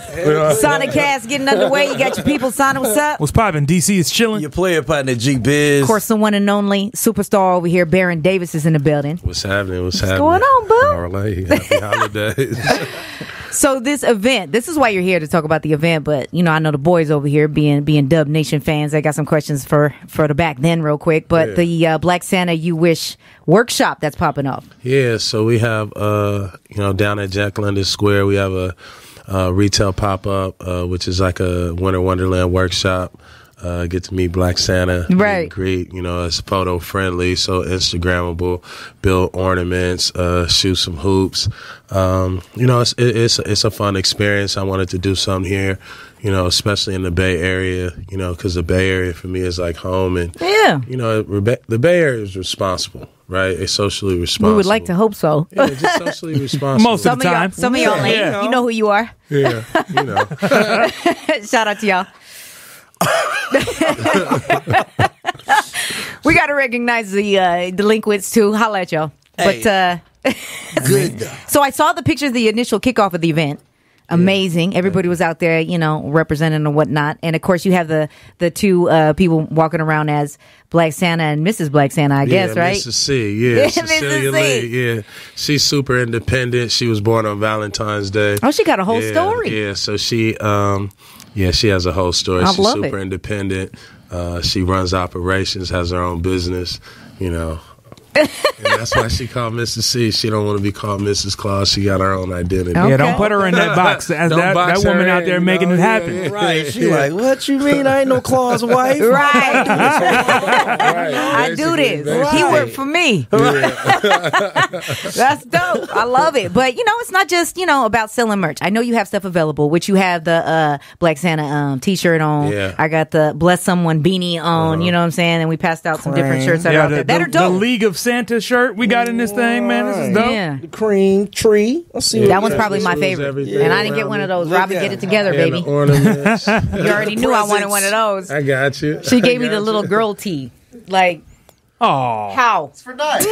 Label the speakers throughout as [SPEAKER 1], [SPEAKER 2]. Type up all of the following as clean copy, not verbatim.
[SPEAKER 1] Sonic Cast getting underway. You got your people. Sonic, what's up?
[SPEAKER 2] What's poppin'? DC is chilling.
[SPEAKER 3] Your player partner, G-Biz.
[SPEAKER 1] Of course, the one and only superstar over here, Baron Davis, is in the building.
[SPEAKER 4] What's happening? What's
[SPEAKER 1] going on, boo?
[SPEAKER 4] All right. Happy holidays.
[SPEAKER 1] So this event, this is why you're here to talk about the event, but, you know, I know the boys over here being Dub Nation fans, I got some questions for the back then real quick, but the Black Santa You Wish workshop that's popping up.
[SPEAKER 4] Yeah, so we have, down at Jack London Square, we have a retail pop-up, which is like a Winter Wonderland workshop. Get to meet Black Santa,
[SPEAKER 1] right?
[SPEAKER 4] Great, it's photo friendly, so Instagrammable. Build ornaments, shoot some hoops. It's a fun experience. I wanted to do something here, especially in the Bay Area, because the Bay Area for me is like home, and the Bay Area is responsible, right? It's socially responsible.
[SPEAKER 1] We would like to hope so.
[SPEAKER 4] Yeah, just socially responsible.
[SPEAKER 2] Most of the time.
[SPEAKER 1] Some of y'all ain't. You know who you are.
[SPEAKER 4] Yeah,
[SPEAKER 1] Shout out to y'all. We got to recognize the delinquents too. Holla at y'all.
[SPEAKER 3] Hey.
[SPEAKER 1] But
[SPEAKER 3] Good.
[SPEAKER 1] so I saw the pictures of the initial kickoff of the event. Amazing. Everybody was out there, representing and whatnot. And of course, you have the two people walking around as Black Santa and Mrs. Black Santa, I guess, right?
[SPEAKER 4] Mrs. C, yeah. Cecilia Lee, yeah. She's super independent. She was born on Valentine's Day.
[SPEAKER 1] Oh, she got a whole story.
[SPEAKER 4] Yeah, so she she has a whole story. She's super independent. She runs operations, has her own business, And that's why she called Mrs. C. She don't want to be called Mrs. Claus. She got her own identity.
[SPEAKER 2] Okay. Yeah, don't put her in that box. That woman out there making it happen.
[SPEAKER 4] Yeah.
[SPEAKER 3] Right. She like, what you mean? I ain't no Claus wife.
[SPEAKER 1] Right. I do this.
[SPEAKER 3] Right.
[SPEAKER 1] He worked for me. That's dope. I love it. But, it's not just, about selling merch. I know you have stuff available, which you have the Black Santa t-shirt on.
[SPEAKER 4] Yeah.
[SPEAKER 1] I got the Bless Someone beanie on, you know what I'm saying? And we passed out some different shirts that are out there. That are dope.
[SPEAKER 2] The League of Santa shirt we got in this thing, man. This is dope.
[SPEAKER 1] Yeah.
[SPEAKER 3] The cream tree. Let's see.
[SPEAKER 1] That one's probably my favorite. And I didn't get one of those. Robin, get it together, baby.
[SPEAKER 4] The ornaments.
[SPEAKER 1] You already knew I wanted one of those.
[SPEAKER 4] I got you.
[SPEAKER 1] She gave me the little girl tee. Like, how?
[SPEAKER 3] It's for nice.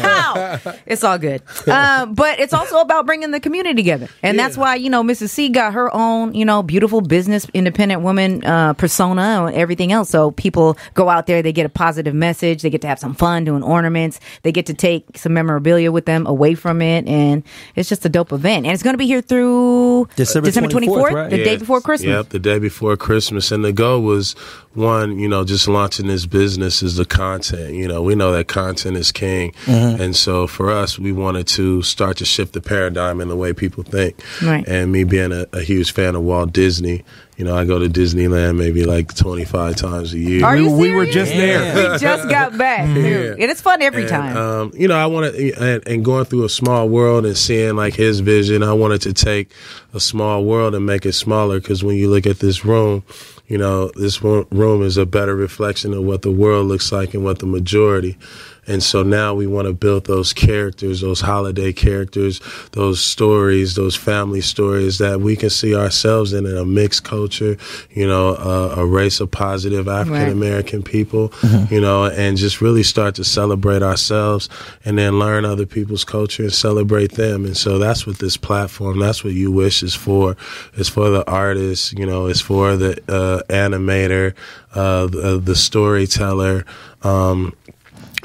[SPEAKER 1] How? It's all good. But it's also about bringing the community together. And that's why, Mrs. C got her own, beautiful business, independent woman persona and everything else. So people go out there, they get a positive message. They get to have some fun doing ornaments. They get to take some memorabilia with them away from it. And it's just a dope event. And it's going to be here through December 24th, right? The day before Christmas.
[SPEAKER 4] Yep, the day before Christmas. And the goal was, one, just launching this business is the content. We know that content is king. Mm-hmm. And so for us, we wanted to start to shift the paradigm in the way people think.
[SPEAKER 1] Right.
[SPEAKER 4] And me being a huge fan of Walt Disney, I go to Disneyland maybe like 25 times a year.
[SPEAKER 1] Are you serious?
[SPEAKER 2] We were just there.
[SPEAKER 1] We just got back.
[SPEAKER 4] Yeah.
[SPEAKER 1] And it's fun every time.
[SPEAKER 4] I wanted, and going through a small world and seeing like his vision, I wanted to take a small world and make it smaller, because when you look at this room, this room is a better reflection of what the world looks like and what the majority. And so now we want to build those characters, those holiday characters, those stories, those family stories that we can see ourselves in a mixed culture, a race of positive African-American people, and just really start to celebrate ourselves and then learn other people's culture and celebrate them. And so that's what this platform, that's what You Wish is for. It's for the artist, it's for the animator, the storyteller,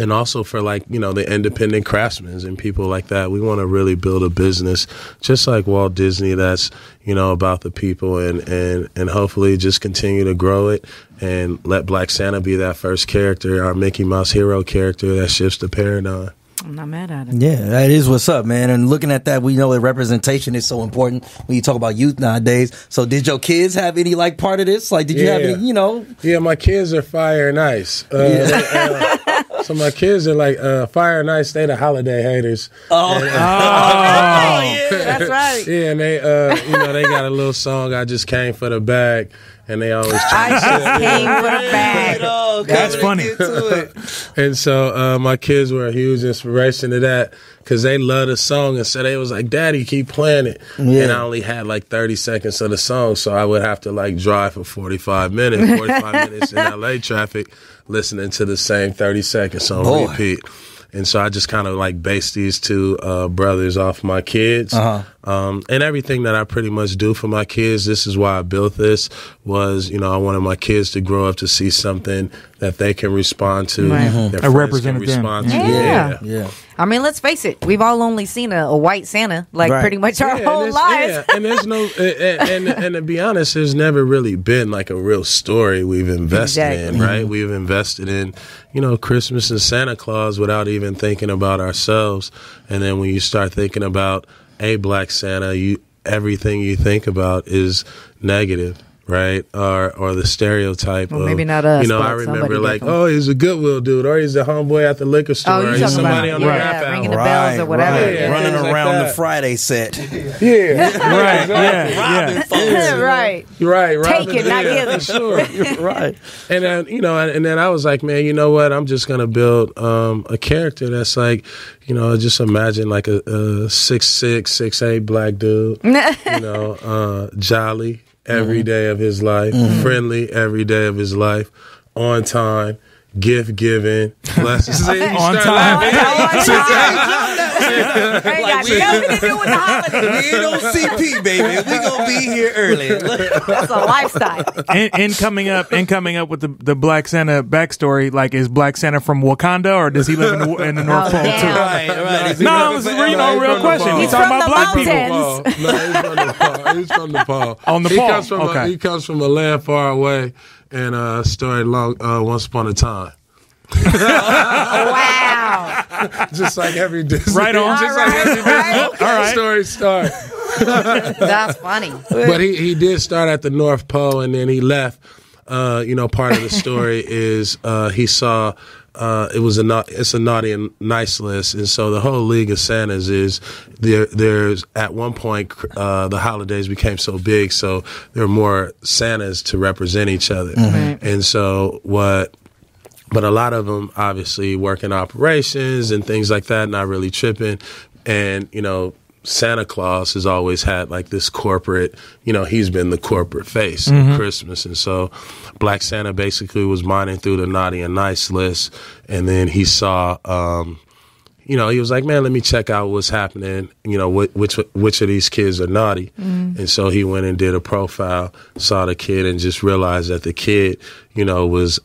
[SPEAKER 4] and also for the independent craftsmen and people like that. We want to really build a business just like Walt Disney that's, about the people, and hopefully just continue to grow it and let Black Santa be that first character, our Mickey Mouse hero character that shifts the paradigm.
[SPEAKER 1] I'm not mad at it.
[SPEAKER 3] Yeah, that is what's up, man. And looking at that, we know that representation is so important when you talk about youth nowadays. So did your kids have any part of this? Did you have any,
[SPEAKER 4] Yeah, my kids are fire and ice. So my kids are fire and ice. They the holiday haters.
[SPEAKER 1] That's right.
[SPEAKER 4] Yeah, and they, they got a little song, I Just Came for the Bag. And they always
[SPEAKER 1] I just came for the bag.
[SPEAKER 2] That's funny.
[SPEAKER 4] And so my kids were a huge inspiration to that, because they love the song. And so they was like, Daddy, keep playing it. Yeah. And I only had 30 seconds of the song, so I would have to drive for 45 minutes in LA traffic, listening to the same 30 seconds on repeat. And so I just kind of based these two brothers off my kids. Uh-huh. And everything that I pretty much do for my kids, this is why I built this, was, I wanted my kids to grow up to see something that they can respond to.
[SPEAKER 1] Right.
[SPEAKER 4] Their friends can respond to.
[SPEAKER 1] Yeah. I mean, let's face it. We've all only seen a white Santa, pretty much our whole lives.
[SPEAKER 4] Yeah, and there's no, and to be honest, there's never really been like a real story we've invested in, right? We've invested in, Christmas and Santa Claus without even thinking about ourselves. And then when you start thinking about a black Santa, everything you think about is negative, right? Or the stereotype of,
[SPEAKER 1] maybe not us.
[SPEAKER 4] I remember like, he's a Goodwill dude, or he's a homeboy at the liquor store, or he's somebody on the rap album.
[SPEAKER 1] Ringing the bells or whatever.
[SPEAKER 3] Running around the Friday set.
[SPEAKER 1] Right. Take it, not give it.
[SPEAKER 4] Sure. Right. And then, and then I was like, man, you know what? I'm just going to build a character that's like, just imagine like a 6'6", 6'8" black dude, jolly every day of his life, friendly every day of his life, on time, gift giving, blessings.
[SPEAKER 2] On time.
[SPEAKER 1] Ain't got nothing to do with the holidays.
[SPEAKER 3] We ain't on CP, baby. We gonna be here early.
[SPEAKER 1] That's a lifestyle.
[SPEAKER 2] And coming up with the Black Santa backstory, like, is Black Santa from Wakanda, or does he live in the North Pole too?
[SPEAKER 3] Right.
[SPEAKER 2] No, it's a real question.
[SPEAKER 1] He's
[SPEAKER 2] talking
[SPEAKER 1] from
[SPEAKER 2] about
[SPEAKER 1] the
[SPEAKER 2] black
[SPEAKER 1] mountains.
[SPEAKER 2] people.
[SPEAKER 4] No, he's from the Paul.
[SPEAKER 2] On the Paul.
[SPEAKER 4] He comes from a land far away, and started once upon a time.
[SPEAKER 1] Wow.
[SPEAKER 4] Just like every Disney.
[SPEAKER 2] Right on.
[SPEAKER 4] All right. Story start.
[SPEAKER 1] That's funny.
[SPEAKER 4] But he did start at the North Pole, and then he left. Part of the story is he saw it's a naughty and nice list, and so the whole League of Santas is there's at one point the holidays became so big, so there are more Santas to represent each other, and so But a lot of them obviously work in operations and things like that, not really tripping. And, Santa Claus has always had like this corporate, he's been the corporate face of Christmas. And so Black Santa basically was mining through the naughty and nice list. And then he saw, he was like, man, let me check out what's happening, which of these kids are naughty. And so he went and did a profile, saw the kid, and just realized that the kid, was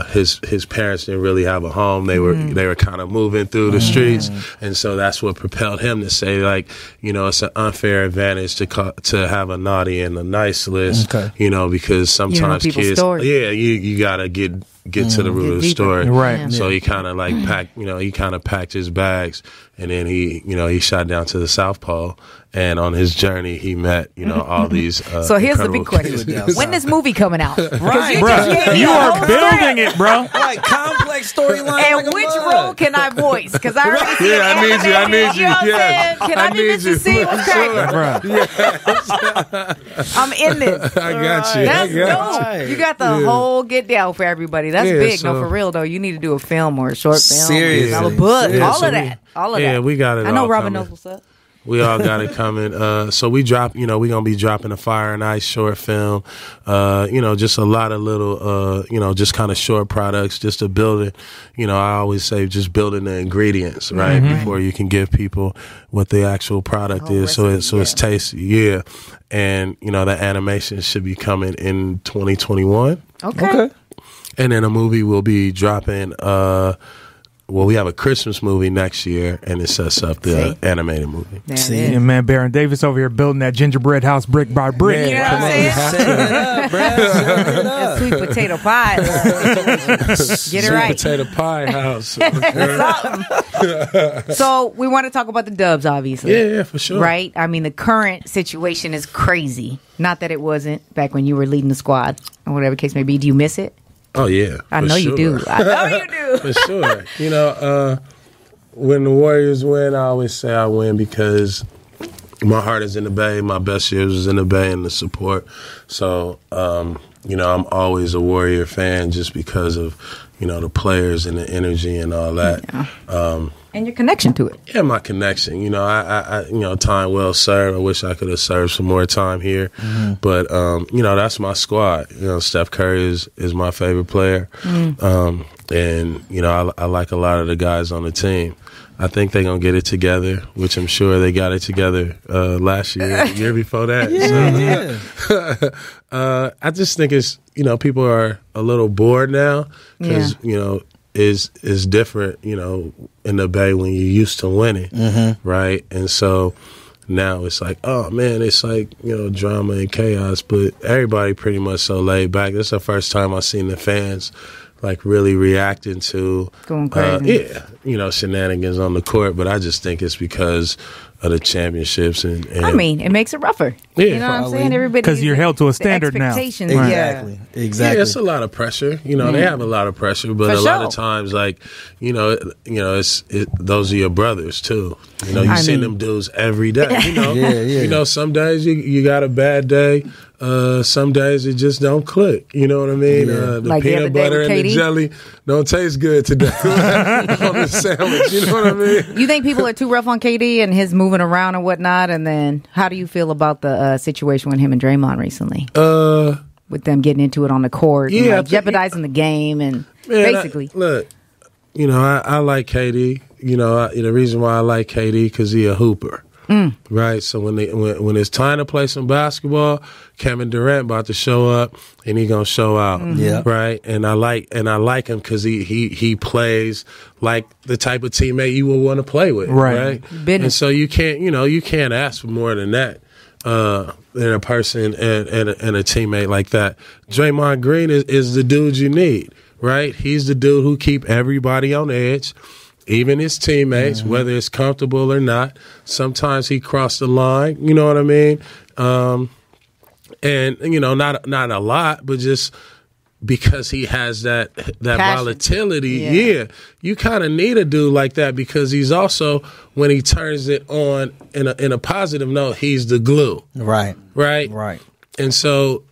[SPEAKER 4] his parents didn't really have a home. They were kind of moving through the streets. And so that's what propelled him to say, like, it's an unfair advantage to have a naughty and a nice list, because sometimes kids, you got to get to the root of the story.
[SPEAKER 2] Right.
[SPEAKER 4] So he kind of like packed his bags, and then he shot down to the South Pole, and on his journey he met, all these
[SPEAKER 1] so here's the big question. When this movie coming out?
[SPEAKER 2] Right. You are building it, bro.
[SPEAKER 3] Like, complex storyline.
[SPEAKER 1] And which role can I voice? Because I already see
[SPEAKER 4] I need you.
[SPEAKER 1] You know what I'm saying? Can I be Mr. C? What's cracking? I'm in this.
[SPEAKER 4] I got you.
[SPEAKER 1] That's dope. You got the whole get down for everybody. That's big. No, for real though. You need to do a film or a short film.
[SPEAKER 3] Seriously.
[SPEAKER 1] A book. All of that.
[SPEAKER 4] Yeah, we got it.
[SPEAKER 1] I know
[SPEAKER 4] all
[SPEAKER 1] Robin
[SPEAKER 4] coming.
[SPEAKER 1] knows what's up.
[SPEAKER 4] We all got it coming. So we drop, we're going to be dropping a Fire and Ice short film, just a lot of little, just kind of short products just to build it. I always say just building the ingredients, right? Before you can give people what the actual product is. So it's tasty. Yeah. And, the animation should be coming in 2021.
[SPEAKER 1] Okay.
[SPEAKER 4] And then a movie will be dropping, we have a Christmas movie next year, and it sets up the animated movie.
[SPEAKER 2] Yeah, man, Baron Davis over here building that gingerbread house brick by brick.
[SPEAKER 1] You know what I'm saying? That sweet potato pie. Get it right.
[SPEAKER 4] Sweet potato pie house.
[SPEAKER 1] So we want to talk about the Dubs, obviously.
[SPEAKER 4] Yeah, for sure.
[SPEAKER 1] Right? I mean, the current situation is crazy. Not that it wasn't back when you were leading the squad, or whatever the case may be. Do you miss it?
[SPEAKER 4] Oh, yeah.
[SPEAKER 1] I know you do. I know you do.
[SPEAKER 4] For sure. When the Warriors win, I always say I win because my heart is in the Bay. My best years was in the Bay and the support. So, I'm always a Warrior fan just because of, the players and the energy and all that.
[SPEAKER 1] Yeah. And your connection to it.
[SPEAKER 4] Yeah, my connection. I time well served. I wish I could have served some more time here. But, that's my squad. Steph Curry is my favorite player. And, I like a lot of the guys on the team. I think they're going to get it together, which I'm sure they got it together last year, the year before that. I just think it's, people are a little bored now because, is different, in the Bay when you're used to winning, right? And so now it's like, oh, man, it's like, drama and chaos, but everybody pretty much so laid back. This is the first time I've seen the fans like really reacting to
[SPEAKER 1] going crazy.
[SPEAKER 4] Shenanigans on the court, but I just think it's because of the championships and
[SPEAKER 1] I mean, it makes it rougher.
[SPEAKER 4] Yeah,
[SPEAKER 1] you know what I'm saying? Everybody,
[SPEAKER 2] because you're held to a standard now.
[SPEAKER 3] Exactly.
[SPEAKER 1] Yeah.
[SPEAKER 3] Exactly.
[SPEAKER 4] Yeah, it's a lot of pressure. They have a lot of pressure, but
[SPEAKER 1] For
[SPEAKER 4] a lot
[SPEAKER 1] sure.
[SPEAKER 4] of times, like it's those are your brothers too. You see them dudes every day. Some days you got a bad day. Some days it just don't click. You know what I mean? The
[SPEAKER 1] Like the other
[SPEAKER 4] peanut
[SPEAKER 1] day
[SPEAKER 4] butter
[SPEAKER 1] with
[SPEAKER 4] and the
[SPEAKER 1] Katie?
[SPEAKER 4] jelly don't taste good today on the sandwich. You know what I mean?
[SPEAKER 1] You think people are too rough on KD and his moving around and whatnot? And then how do you feel about the situation with him and Draymond recently? With them getting into it on the court and jeopardizing the game and basically.
[SPEAKER 4] I like KD. The reason why I like KD because he a hooper. Right, so when it's time to play some basketball, Kevin Durant about to show up and he gonna show out. Right, and I like him because he plays like the type of teammate you would want to play with. Right, and so you can't ask for more than that in a person and a teammate like that. Draymond Green is the dude you need. Right, he's the dude who keep everybody on edge. Even his teammates, whether it's comfortable or not, sometimes he crossed the line. You know what I mean? And not a lot, but just because he has that volatility. Yeah, you kind of need a dude like that because he's also, when he turns it on in a positive note, he's the glue. Right. And so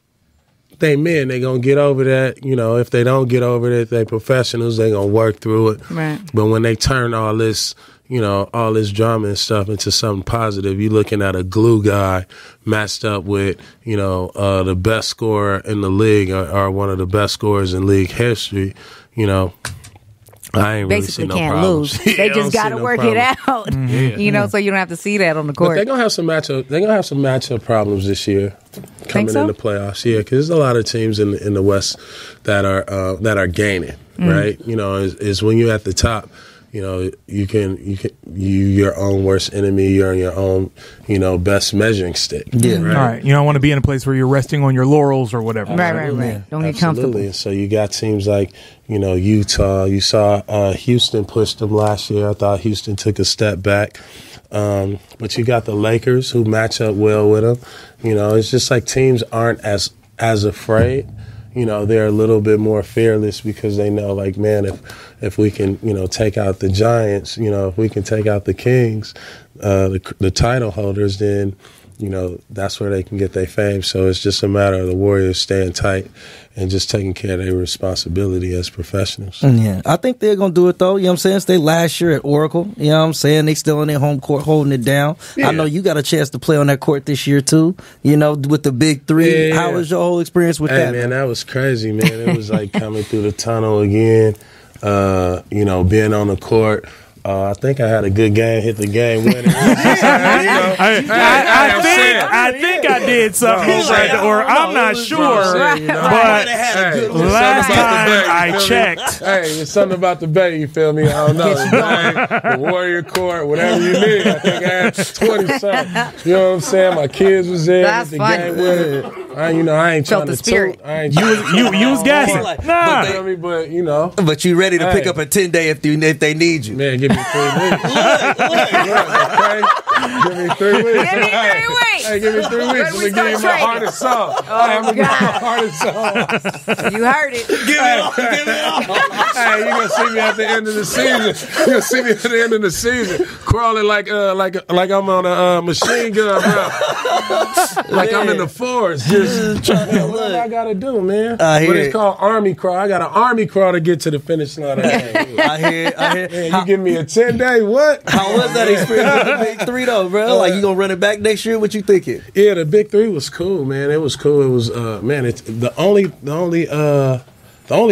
[SPEAKER 4] they going to get over that. If they don't get over it, they professionals, they going to work through it.
[SPEAKER 1] Right.
[SPEAKER 4] But when they turn all this drama and stuff into something positive, you're looking at a glue guy matched up with, the best scorer in the league or one of the best scorers in league history, I ain't
[SPEAKER 1] basically
[SPEAKER 4] really see no
[SPEAKER 1] can't
[SPEAKER 4] problems.
[SPEAKER 1] lose. They just got to work it out, so you don't have to see that on the court.
[SPEAKER 4] But they're gonna have some matchup. They're gonna have some matchup problems this year coming in the playoffs. Yeah, because there's a lot of teams in the West that are gaining. Right, is when you're at the top. You your own worst enemy. You're on your own, best measuring stick.
[SPEAKER 2] Yeah, right. You don't want to be in a place where you're resting on your laurels or whatever.
[SPEAKER 1] Right. Don't get comfortable.
[SPEAKER 4] And so you got teams like Utah. You saw Houston push them last year. I thought Houston took a step back. But you got the Lakers who match up well with them. It's just like teams aren't as afraid. They're a little bit more fearless because they know, like, man, if we can, take out the Giants, if we can take out the Kings, the title holders, then, that's where they can get their fame. So it's just a matter of the Warriors staying tight and just taking care of their responsibility as professionals.
[SPEAKER 3] Yeah, I think they're going to do it, though. You know what I'm saying? It's their last year at Oracle. You know what I'm saying? They still in their home court holding it down. Yeah. I know you got a chance to play on that court this year, too, with the big three. Yeah. How was your whole experience with that?
[SPEAKER 4] Man, that was crazy, man. It was like coming through the tunnel again, being on the court. I think I had a good game, hit the game winner.
[SPEAKER 2] I think I did something, I'm not sure. But last time I checked.
[SPEAKER 4] Hey, it's something about the Bay, you feel me? I don't know. The Warrior Court, whatever you need. I think I had 20-something. You know what I'm saying? My kids was there.
[SPEAKER 1] That's
[SPEAKER 4] hit the
[SPEAKER 1] funny.
[SPEAKER 4] game winner. I ain't
[SPEAKER 1] Felt
[SPEAKER 4] trying
[SPEAKER 1] the
[SPEAKER 4] to
[SPEAKER 1] spirit.
[SPEAKER 2] You was gassing.
[SPEAKER 3] But you ready to pick up a 10-day if they need you.
[SPEAKER 4] Man, give me 3 weeks. Okay? Give me 3 weeks. Hey, give me 3 weeks. I'm going to give you my heart and soul. I'm going to give you my heart and soul.
[SPEAKER 1] You heard it.
[SPEAKER 3] Give it all.
[SPEAKER 4] Hey, you're going to see me at the end of the season. You're going to see me at the end of the season crawling like I'm on a machine gun, bro. Like I'm in the forest. Just trying to what I got to do, man. But it's called Army Crawl. I got an Army Crawl to get to the finish line.
[SPEAKER 3] I hear.
[SPEAKER 4] Man, you give me a 10-day, what?
[SPEAKER 3] How was that experience with the Big Three, though, bro? Like, you going to run it back next year? What you thinking?
[SPEAKER 4] Yeah, the Big Three was cool, man. It was cool. It was, man, it's the only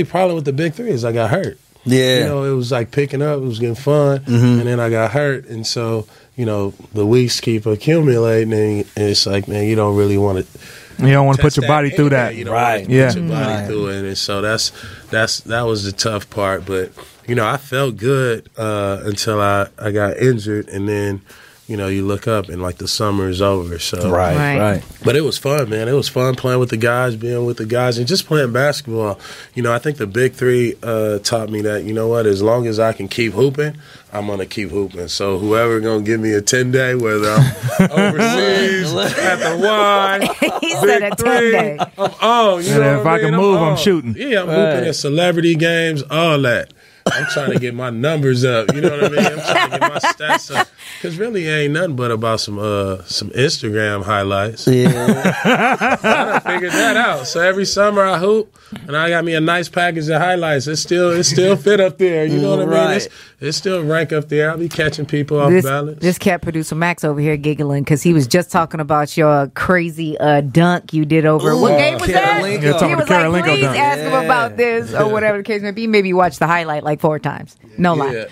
[SPEAKER 4] problem with the Big Three is I got hurt.
[SPEAKER 3] Yeah.
[SPEAKER 4] You know, it was like picking up. It was getting fun. And then I got hurt. And so, you know, the weeks keep accumulating. And it's like, man, you don't really want to.
[SPEAKER 2] You don't want to put your body through that.
[SPEAKER 4] You don't want to put your body through it. And so that was the tough part. But, you know, I felt good until I got injured. And then, you know, you look up and like the summer is over. So
[SPEAKER 3] Right.
[SPEAKER 4] But it was fun, man. It was fun playing with the guys, being with the guys, and just playing basketball. You know, I think the Big Three taught me that, you know what, as long as I can keep hooping, I'm going to keep hooping. So whoever going to give me a 10-day, whether I'm overseas, at the Y,
[SPEAKER 1] He said a 10-day.
[SPEAKER 4] I'm on. You know
[SPEAKER 2] if I can move, I'm shooting.
[SPEAKER 4] Yeah, I'm hooping at celebrity games, all that. I'm trying to get my numbers up. You know what I mean? I'm trying to get my stats up. Because really ain't nothing but about some Instagram highlights.
[SPEAKER 3] Yeah.
[SPEAKER 4] I figured that out. So every summer I hoop, and I got me a nice package of highlights. It still fit up there. You know what I mean?
[SPEAKER 3] Right.
[SPEAKER 4] It still rank up there. I'll be catching people off balance.
[SPEAKER 1] This cat producer Max over here giggling because he was just talking about your crazy dunk you did over. What game was that? He was like, please ask him about this or whatever the case may be. Maybe watch the highlight like 4 times. No lie.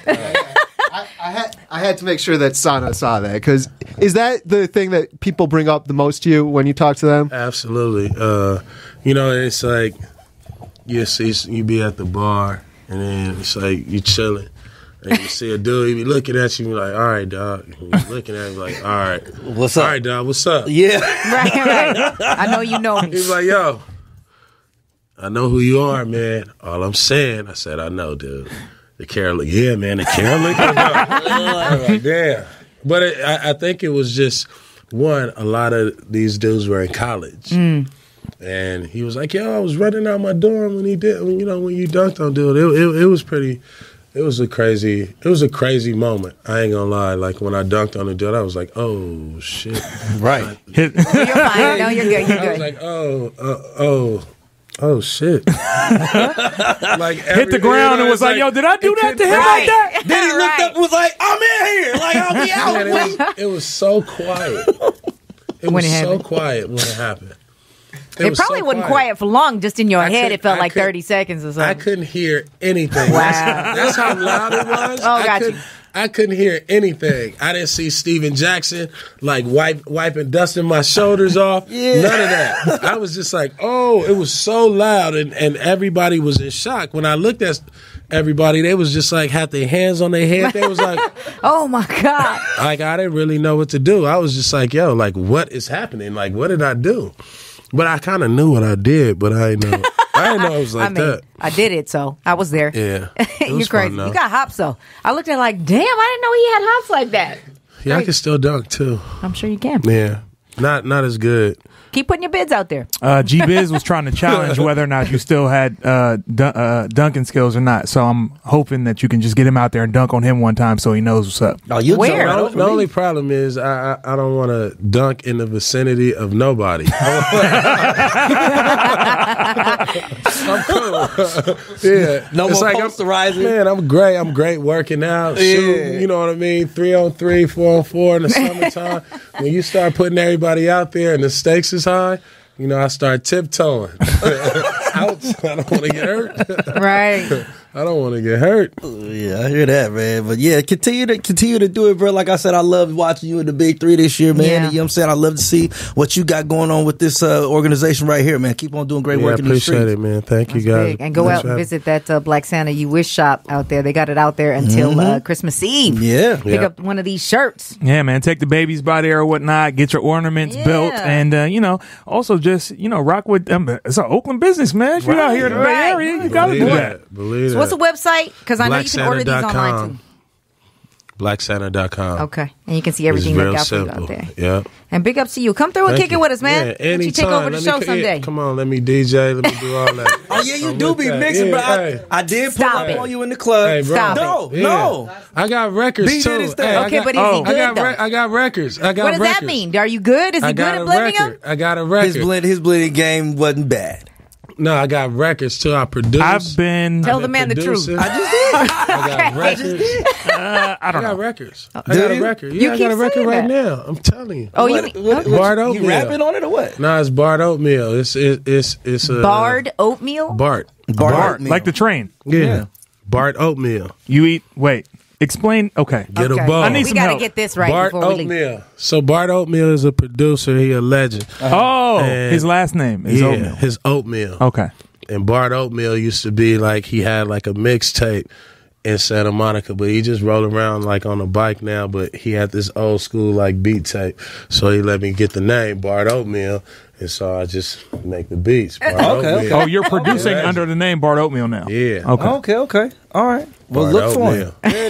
[SPEAKER 5] I had to make sure that Sana saw that, because is that the thing that people bring up the most to you when you talk to them?
[SPEAKER 4] Absolutely. You know, it's like you be at the bar and then it's like you chilling and you see a dude, he be looking at you, like, all right, dog. And you looking at him like, all right,
[SPEAKER 3] What's up?
[SPEAKER 4] All right, dog, what's up?
[SPEAKER 3] Yeah.
[SPEAKER 1] Right. I know you know me.
[SPEAKER 4] He's like, yo, I know who you are, man. All I'm saying, I said, I know, dude. The Carolina, yeah, man, the Carolina. I was like, damn. But I think it was just, one, a lot of these dudes were in college. And he was like, yo, I was running out my dorm when you dunked on dude. It was pretty, it was a crazy moment. I ain't gonna lie. Like when I dunked on the dude, I was like, oh, shit.
[SPEAKER 3] Right.
[SPEAKER 1] You're fine. No, you're good. You're
[SPEAKER 4] I was
[SPEAKER 1] good.
[SPEAKER 4] like, oh shit. Like
[SPEAKER 2] hit the ground and was like, yo, did I do that to him like that?
[SPEAKER 3] Then he looked up and was like, I'm in here. Like, I'll be out.
[SPEAKER 4] Man, it was so quiet. It was so quiet when it happened.
[SPEAKER 1] It probably wasn't quiet for long. Just in your head, it felt like 30 seconds or something.
[SPEAKER 4] I couldn't hear anything.
[SPEAKER 1] Wow.
[SPEAKER 4] That's how loud it was.
[SPEAKER 1] Oh, got you.
[SPEAKER 4] I couldn't hear anything. I didn't see Steven Jackson like wiping dust in my shoulders off.
[SPEAKER 3] Yeah.
[SPEAKER 4] None of that. I was just like, oh, it was so loud, and everybody was in shock. When I looked at everybody, they was just like had their hands on their head. They was like,
[SPEAKER 1] oh my God.
[SPEAKER 4] Like I didn't really know what to do. I was just like, yo, like what is happening? Like what did I do? But I kind of knew what I did, but I didn't know it was like that.
[SPEAKER 1] I did it, so I was there.
[SPEAKER 4] Yeah.
[SPEAKER 1] You're crazy. You got hops, though. I looked at it like, damn, I didn't know he had hops like that.
[SPEAKER 4] Yeah, I can still dunk, too.
[SPEAKER 1] I'm sure you can.
[SPEAKER 4] Yeah. Not as good.
[SPEAKER 1] Keep putting your bids out there.
[SPEAKER 2] G-Biz was trying to challenge whether or not you still had dunking skills or not. So I'm hoping that you can just get him out there and dunk on him one time so he knows what's up.
[SPEAKER 3] Oh, you
[SPEAKER 1] Where?
[SPEAKER 4] The only problem is I don't want to dunk in the vicinity of nobody. I'm cool. Yeah.
[SPEAKER 3] No
[SPEAKER 4] it's
[SPEAKER 3] more
[SPEAKER 4] like
[SPEAKER 3] posterizing.
[SPEAKER 4] Man, I'm great. I'm great working out. Shooting, you know what I mean? 3-on-3, 4-on-4 in the summertime. When you start putting everybody out there and the stakes is high, you know, I start tiptoeing. Ouch. I don't want to get hurt.
[SPEAKER 1] Right.
[SPEAKER 4] I don't want to get hurt.
[SPEAKER 3] Yeah, I hear that, man. But yeah, continue to do it, bro. Like I said, I love watching you in the Big Three this year, man.
[SPEAKER 1] Yeah.
[SPEAKER 3] You know what I'm saying? I love to see what you got going on with this organization right here, man. Keep on doing great work in the streets.
[SPEAKER 4] I appreciate it, man. Thank you, guys.
[SPEAKER 1] Big. And go out and visit that Black Santa You Wish shop out there. They got it out there until Christmas Eve.
[SPEAKER 3] Yeah.
[SPEAKER 1] Pick up one of these shirts.
[SPEAKER 2] Yeah, man. Take the babies by there or whatnot. Get your ornaments built. And, also just, rock with it's an Oakland business, man. If you're out here in the Bay Area, you got to do that.
[SPEAKER 4] Believe
[SPEAKER 1] so what's the website? Because I know you can order these online, too.
[SPEAKER 4] BlackSanta.com.
[SPEAKER 1] Okay. And you can see everything they got for you out there.
[SPEAKER 4] Yeah.
[SPEAKER 1] And big ups to you. Come through and kick it with us, man.
[SPEAKER 4] Yeah,
[SPEAKER 1] Let you
[SPEAKER 4] anytime.
[SPEAKER 1] take over the show someday.
[SPEAKER 4] Come on, let me DJ. Let me do all that.
[SPEAKER 3] Oh, yeah, you do be mixing, bro. I did pull up on you in the club.
[SPEAKER 4] Hey, bro.
[SPEAKER 1] Stop
[SPEAKER 3] it. No.
[SPEAKER 4] I got records,
[SPEAKER 3] B
[SPEAKER 4] too.
[SPEAKER 3] did his thing.
[SPEAKER 1] Okay, but is he good, though?
[SPEAKER 4] I got records.
[SPEAKER 1] What does that mean? Are you good? Is he good at blending them?
[SPEAKER 4] I got a record.
[SPEAKER 3] His blending game wasn't bad.
[SPEAKER 4] No, I got records, too. I produce.
[SPEAKER 1] Tell the man the truth.
[SPEAKER 3] I just did.
[SPEAKER 4] I got records.
[SPEAKER 2] I don't know.
[SPEAKER 4] I got records. I got a record. Yeah, I got a record right now. I'm telling you.
[SPEAKER 1] Oh,
[SPEAKER 3] Bard Oatmeal. You rapping on it or what?
[SPEAKER 4] No, it's Bard Oatmeal. It's a
[SPEAKER 1] Bard Oatmeal?
[SPEAKER 4] Bart.
[SPEAKER 3] Oatmeal.
[SPEAKER 2] Like the train.
[SPEAKER 4] Yeah. Bart Oatmeal.
[SPEAKER 2] You eat. Wait. Explain. Okay.
[SPEAKER 4] Get
[SPEAKER 1] Okay.
[SPEAKER 4] a ball.
[SPEAKER 2] I need
[SPEAKER 1] We
[SPEAKER 2] some
[SPEAKER 1] got to
[SPEAKER 2] help.
[SPEAKER 1] get this right
[SPEAKER 4] Bart
[SPEAKER 1] before we leave.
[SPEAKER 4] Oatmeal. So Bart Oatmeal is a producer. He a legend.
[SPEAKER 2] Oh,
[SPEAKER 4] And-
[SPEAKER 2] his last name is Oatmeal.
[SPEAKER 4] his Oatmeal.
[SPEAKER 2] Okay.
[SPEAKER 4] And Bart Oatmeal used to be like he had like a mixtape in Santa Monica, but he just rolled around like on a bike now. But he had this old school like beat tape, so he let me get the name Bart Oatmeal, and so I just make the beats. Bart Oatmeal.
[SPEAKER 2] Oh, you're producing under the name Bart Oatmeal now.
[SPEAKER 4] Yeah.
[SPEAKER 2] Okay.
[SPEAKER 3] Okay. All right. Well,
[SPEAKER 4] Bart
[SPEAKER 3] look for
[SPEAKER 4] Oatmeal.
[SPEAKER 3] him.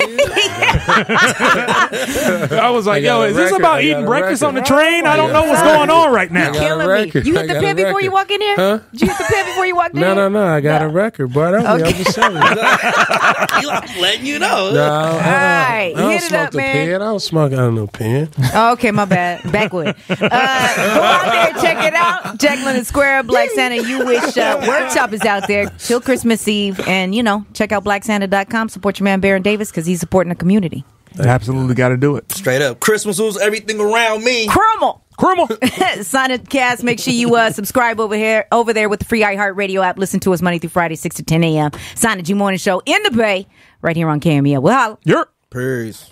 [SPEAKER 2] I was like,
[SPEAKER 4] I got
[SPEAKER 2] yo,
[SPEAKER 4] a
[SPEAKER 2] is this
[SPEAKER 4] record.
[SPEAKER 2] about
[SPEAKER 4] I got
[SPEAKER 2] eating
[SPEAKER 4] a
[SPEAKER 2] breakfast on
[SPEAKER 4] record.
[SPEAKER 2] the train? I don't know what's going on right now.
[SPEAKER 4] got a
[SPEAKER 1] Killing me.
[SPEAKER 4] record.
[SPEAKER 1] You
[SPEAKER 4] I
[SPEAKER 1] hit the
[SPEAKER 4] got
[SPEAKER 1] pen
[SPEAKER 4] a
[SPEAKER 1] before you
[SPEAKER 4] record.
[SPEAKER 1] walk in here?
[SPEAKER 4] Huh?
[SPEAKER 1] Did you hit the pen before you walked in?
[SPEAKER 4] No. I got a record, Bart Oatmeal. I'm just telling you.
[SPEAKER 3] I'm letting you know.
[SPEAKER 4] No,
[SPEAKER 1] right,
[SPEAKER 4] I don't
[SPEAKER 1] hit it
[SPEAKER 4] smoke
[SPEAKER 1] up,
[SPEAKER 4] the
[SPEAKER 1] man.
[SPEAKER 4] pen. I don't smoke out of no pen.
[SPEAKER 1] Oh, okay, my bad. Backwood. Go out there, check it out. Jacqueline and Square, Black Santa You Wish workshop is out there till Christmas Eve. And, check out blacksanta.com. Support your man, Baron Davis, because he's supporting the community.
[SPEAKER 2] Absolutely got to do it.
[SPEAKER 3] Straight up. Christmas was everything around me.
[SPEAKER 1] Crummel.
[SPEAKER 2] Crummel.
[SPEAKER 1] Sign cast. Make sure you subscribe over there with the free iHeartRadio app. Listen to us Monday through Friday, 6 to 10 a.m. Sign G Morning Show in the Bay, right here on KMEL. We'll holla.
[SPEAKER 2] You're.
[SPEAKER 3] Peace.